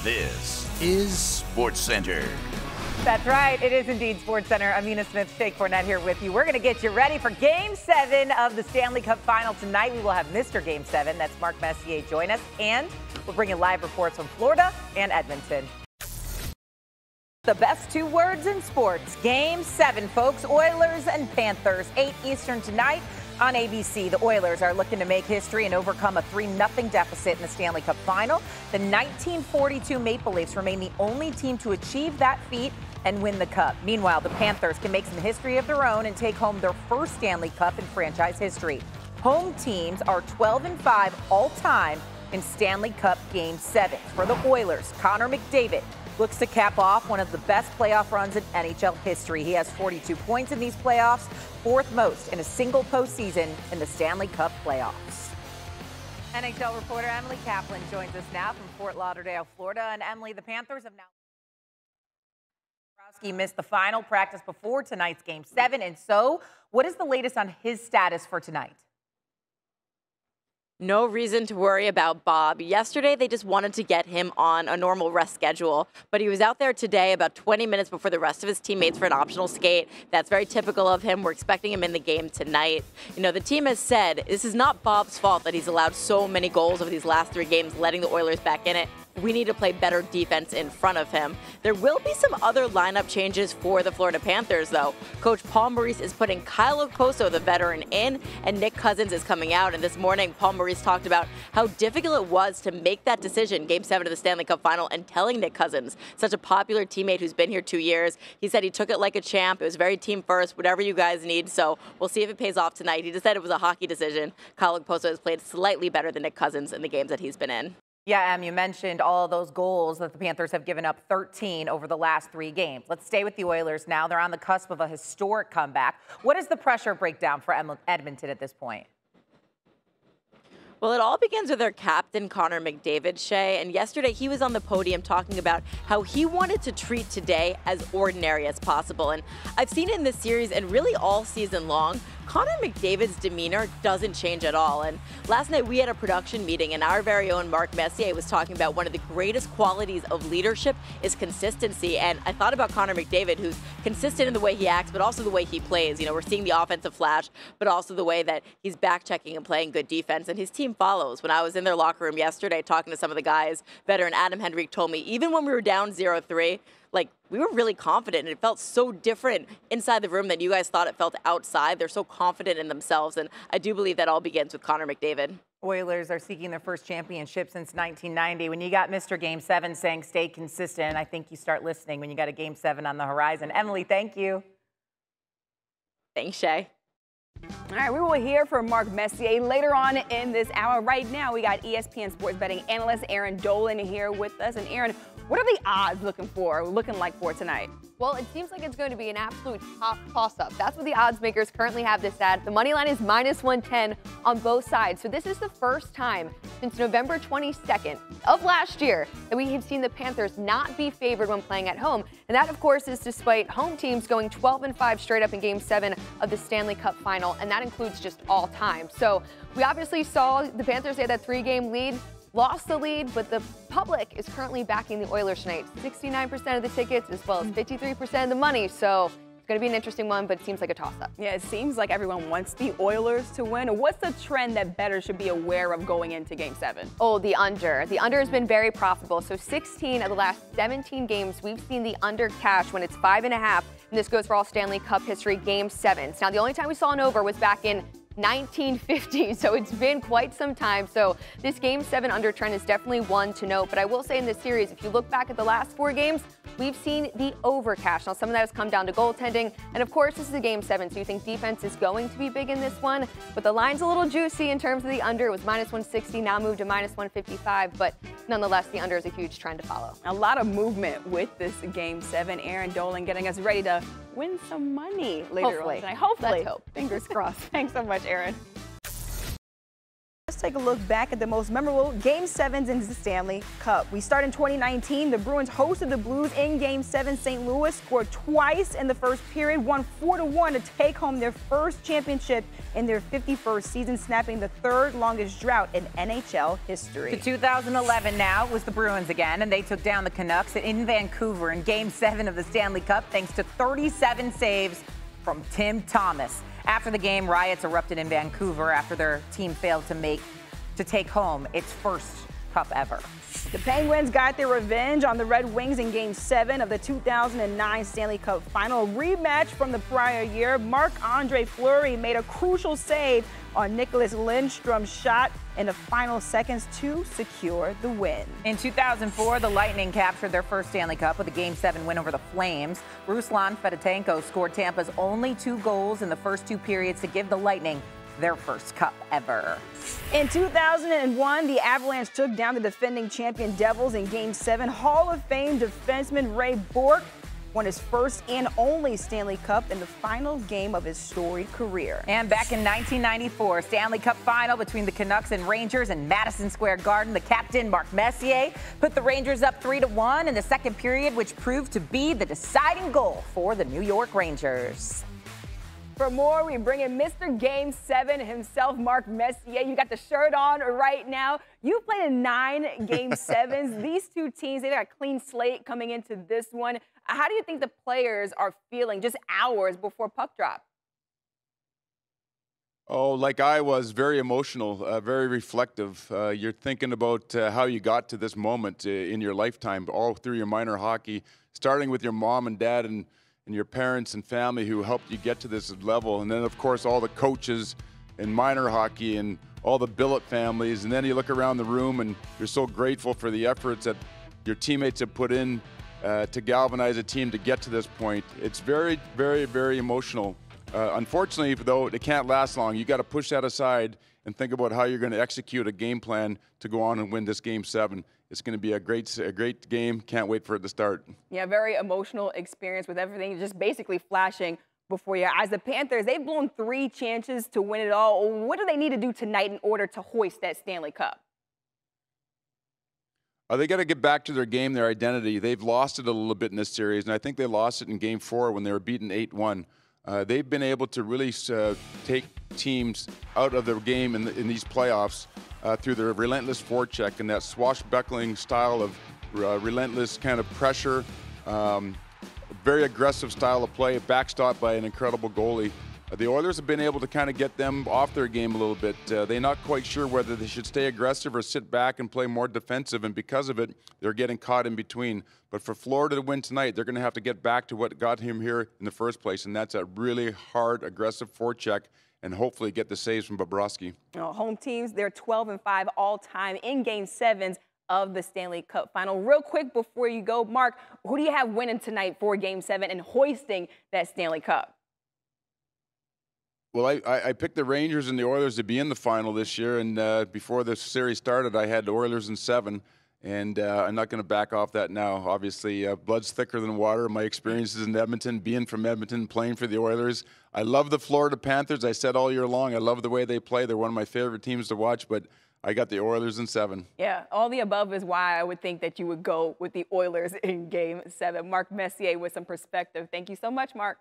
This is SportsCenter. That's right. It is indeed SportsCenter. Amina Smith, Shea Cornett here with you. We're going to get you ready for Game 7 of the Stanley Cup Final tonight. We will have Mr. Game 7. That's Mark Messier join us. And we'll bring you live reports from Florida and Edmonton. The best two words in sports. Game 7, folks. Oilers and Panthers. 8 Eastern tonight on ABC. The Oilers are looking to make history and overcome a 3-0 deficit in the Stanley Cup Final. The 1942 Maple Leafs remain the only team to achieve that feat and win the Cup. Meanwhile, the Panthers can make some history of their own and take home their first Stanley Cup in franchise history. Home teams are 12-5 all-time in Stanley Cup Game 7. For the Oilers, Connor McDavid looks to cap off one of the best playoff runs in NHL history. He has 42 points in these playoffs, fourth most in a single postseason in the Stanley Cup playoffs. NHL reporter Emily Kaplan joins us now from Fort Lauderdale, Florida. And Emily, the Panthers have now missed the final practice before tonight's Game 7. And so, what is the latest on his status for tonight? No reason to worry about Bob. Yesterday, they just wanted to get him on a normal rest schedule, but he was out there today about 20 minutes before the rest of his teammates for an optional skate. That's very typical of him. We're expecting him in the game tonight. You know, the team has said this is not Bob's fault that he's allowed so many goals over these last 3 games, letting the Oilers back in it. We need to play better defense in front of him. There will be some other lineup changes for the Florida Panthers, though. Coach Paul Maurice is putting Kyle Okposo, the veteran, in, and Nick Cousins is coming out. And this morning, Paul Maurice talked about how difficult it was to make that decision, Game 7 of the Stanley Cup Final, and telling Nick Cousins, such a popular teammate who's been here 2 years. He said he took it like a champ. It was very team first, whatever you guys need. So we'll see if it pays off tonight. He just said it was a hockey decision. Kyle Okposo has played slightly better than Nick Cousins in the games that he's been in. Yeah, you mentioned all of those goals that the Panthers have given up, 13 over the last 3 games. Let's stay with the Oilers now. They're on the cusp of a historic comeback. What is the pressure breakdown for Edmonton at this point? Well, it all begins with their captain, Connor McDavid, Shea. And yesterday, he was on the podium talking about how he wanted to treat today as ordinary as possible. And I've seen it in this series and really all season long. Connor McDavid's demeanor doesn't change at all. And last night we had a production meeting and our very own Mark Messier was talking about one of the greatest qualities of leadership is consistency. And I thought about Connor McDavid, who's consistent in the way he acts, but also the way he plays. You know, we're seeing the offensive flash, but also the way that he's back-checking and playing good defense. And his team follows. When I was in their locker room yesterday talking to some of the guys, veteran Adam Henrique told me, even when we were down 0-3, like, we were really confident, and it felt so different inside the room than you guys thought it felt outside. They're so confident in themselves, and I do believe that all begins with Connor McDavid. Oilers are seeking their first championship since 1990. When you got Mr. Game 7 saying stay consistent, I think you start listening when you got a Game 7 on the horizon. Emily, thank you. Thanks, Shea. All right, we will hear from Mark Messier later on in this hour. Right now, we got ESPN sports betting analyst Aaron Dolan here with us. And Aaron, what are the odds looking like for tonight? Well, it seems like it's going to be an absolute top toss-up. That's what the odds makers currently have this at. The money line is -110 on both sides. So this is the first time since November 22nd of last year that we have seen the Panthers not be favored when playing at home. And that, of course, is despite home teams going 12-5 straight up in Game 7 of the Stanley Cup Final, and that includes just all time. So we obviously saw the Panthers had that 3-game lead. Lost the lead, but the public is currently backing the Oilers tonight. 69% of the tickets as well as 53% of the money. So it's going to be an interesting one, but it seems like a toss-up. Yeah, it seems like everyone wants the Oilers to win. What's the trend that bettors should be aware of going into Game 7? Oh, the under. The under has been very profitable. So 16 of the last 17 games, we've seen the under cash when it's 5.5. And this goes for all Stanley Cup history, Game 7s. Now, the only time we saw an over was back in 1950, so it's been quite some time. So this Game 7 under trend is definitely one to note. But I will say in this series, if you look back at the last 4 games, we've seen the over cash. Now, some of that has come down to goaltending. And of course, this is a Game 7, so you think defense is going to be big in this one. But the line's a little juicy in terms of the under. It was -160, now moved to -155. But nonetheless, the under is a huge trend to follow. A lot of movement with this Game 7. Aaron Dolan getting us ready to win some money later on tonight. Hopefully. Let's hope. Fingers crossed. Thanks so much, Aaron. take a look back at the most memorable Game 7s in the Stanley Cup. We start in 2019. The Bruins hosted the Blues in Game 7. St. Louis scored twice in the first period, won 4-1 to take home their first championship in their 51st season, snapping the third longest drought in NHL history. To 2011 now was the Bruins again, and they took down the Canucks in Vancouver in Game 7 of the Stanley Cup thanks to 37 saves from Tim Thomas. After the game, riots erupted in Vancouver after their team failed to take home its first cup ever. The Penguins got their revenge on the Red Wings in Game 7 of the 2009 Stanley Cup Final. Rematch from the prior year, Marc-Andre Fleury made a crucial save on Nicholas Lindstrom's shot in the final seconds to secure the win. In 2004, the Lightning captured their first Stanley Cup with a Game 7 win over the Flames. Ruslan Fedotenko scored Tampa's only 2 goals in the first 2 periods to give the Lightning their first cup ever. In 2001, the Avalanche took down the defending champion Devils in Game 7. Hall of Fame defenseman Ray Bourque won his first and only Stanley Cup in the final game of his storied career. And back in 1994, Stanley Cup final between the Canucks and Rangers in Madison Square Garden. The captain, Mark Messier, put the Rangers up 3-1 in the second period, which proved to be the deciding goal for the New York Rangers. For more, we bring in Mr. Game 7 himself, Mark Messier. You got the shirt on right now. You've played in 9 Game 7s. These two teams, they've got a clean slate coming into this one. How do you think the players are feeling just hours before puck drop? Oh, like I was, very emotional, very reflective. You're thinking about how you got to this moment in your lifetime, all through your minor hockey, starting with your mom and dad and your parents and family who helped you get to this level. And then, of course, all the coaches in minor hockey and all the billet families. And then you look around the room and you're so grateful for the efforts that your teammates have put in to galvanize a team to get to this point. It's very, very, very emotional. Unfortunately, though, it can't last long. You got to push that aside and think about how you're going to execute a game plan to go on and win this Game 7. It's going to be a great game. Can't wait for it to start. Yeah, very emotional experience with everything just basically flashing before your eyes. The Panthers, they've blown 3 chances to win it all. What do they need to do tonight in order to hoist that Stanley Cup? They got to get back to their game, their identity. They've lost it a little bit in this series, and I think they lost it in Game 4 when they were beaten 8-1. They've been able to really take teams out of their game in these playoffs through their relentless forecheck and that swashbuckling style of relentless kind of pressure, very aggressive style of play, backstopped by an incredible goalie. The Oilers have been able to kind of get them off their game a little bit. They're not quite sure whether they should stay aggressive or sit back and play more defensive, and because of it, they're getting caught in between. But for Florida to win tonight, they're going to have to get back to what got him here in the first place, and that's a really hard, aggressive forecheck, and hopefully get the saves from Bobrovsky. Home teams, they're 12-5 all-time in Game 7s of the Stanley Cup Final. Real quick before you go, Mark, who do you have winning tonight for Game 7 and hoisting that Stanley Cup? Well, I picked the Rangers and the Oilers to be in the final this year, and before the series started, I had the Oilers in 7, and I'm not going to back off that now. Obviously, blood's thicker than water. My experiences in Edmonton, being from Edmonton, playing for the Oilers. I love the Florida Panthers. I said all year long, I love the way they play. They're one of my favorite teams to watch, but I got the Oilers in 7. Yeah, all the above is why I would think that you would go with the Oilers in Game 7. Mark Messier with some perspective. Thank you so much, Mark.